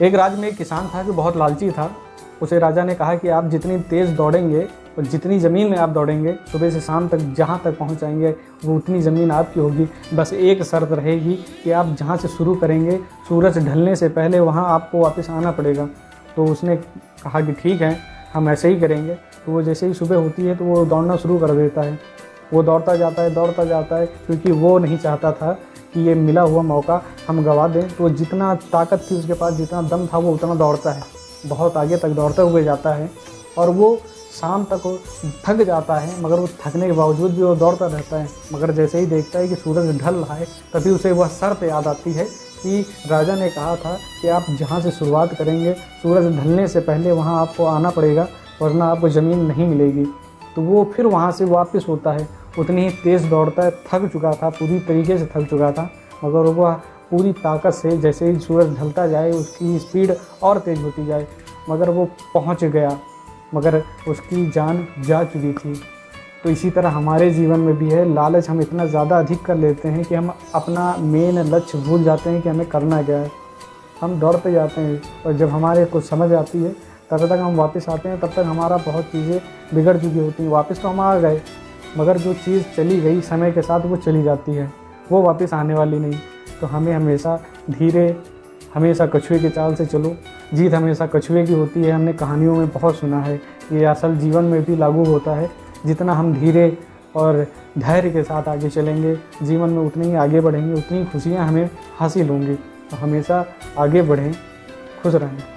एक राज्य में एक किसान था जो बहुत लालची था। उसे राजा ने कहा कि आप जितनी तेज़ दौड़ेंगे और जितनी ज़मीन में आप दौड़ेंगे, सुबह से शाम तक जहाँ तक पहुँच जाएंगे वो उतनी ज़मीन आपकी होगी। बस एक शर्त रहेगी कि आप जहाँ से शुरू करेंगे सूरज ढलने से पहले वहाँ आपको वापस आना पड़ेगा। तो उसने कहा कि ठीक है, हम ऐसे ही करेंगे। तो वो जैसे ही सुबह होती है तो वो दौड़ना शुरू कर देता है। वो दौड़ता जाता है क्योंकि वो नहीं चाहता था कि ये मिला हुआ मौका हम गवा दें। तो जितना ताकत थी उसके पास, जितना दम था, वो उतना दौड़ता है, बहुत आगे तक दौड़ते हुए जाता है। और वो शाम तक थक जाता है, मगर वो थकने के बावजूद भी वो दौड़ता रहता है। मगर जैसे ही देखता है कि सूरज ढल रहा है, तभी उसे वह शर्त याद आती है कि राजा ने कहा था कि आप जहाँ से शुरुआत करेंगे सूरज ढलने से पहले वहाँ आपको आना पड़ेगा, वरना आपको ज़मीन नहीं मिलेगी। तो वो फिर वहाँ से वापस होता है, उतनी ही तेज़ दौड़ता है। थक चुका था, पूरी तरीके से थक चुका था, मगर वह पूरी ताकत से जैसे ही सूरज ढलता जाए उसकी स्पीड और तेज़ होती जाए। मगर वो पहुँच गया, मगर उसकी जान जा चुकी थी। तो इसी तरह हमारे जीवन में भी है, लालच हम इतना ज़्यादा अधिक कर लेते हैं कि हम अपना मेन लक्ष्य भूल जाते हैं कि हमें करना क्या है। हम दौड़ते जाते हैं और जब हमारे कुछ समझ आती है तब तक हम वापस आते हैं, तब तक हमारा बहुत चीज़ें बिगड़ चुकी होती हैं। वापस तो हम आ गए, मगर जो चीज़ चली गई समय के साथ वो चली जाती है, वो वापस आने वाली नहीं। तो हमें हमेशा धीरे, हमेशा कछुए की चाल से चलो। जीत हमेशा कछुए की होती है, हमने कहानियों में बहुत सुना है। ये असल जीवन में भी लागू होता है। जितना हम धीरे और धैर्य के साथ आगे चलेंगे, जीवन में उतनी ही आगे बढ़ेंगे, उतनी खुशियाँ हमें हासिल होंगी। तो हमेशा आगे बढ़ें, खुश रहें।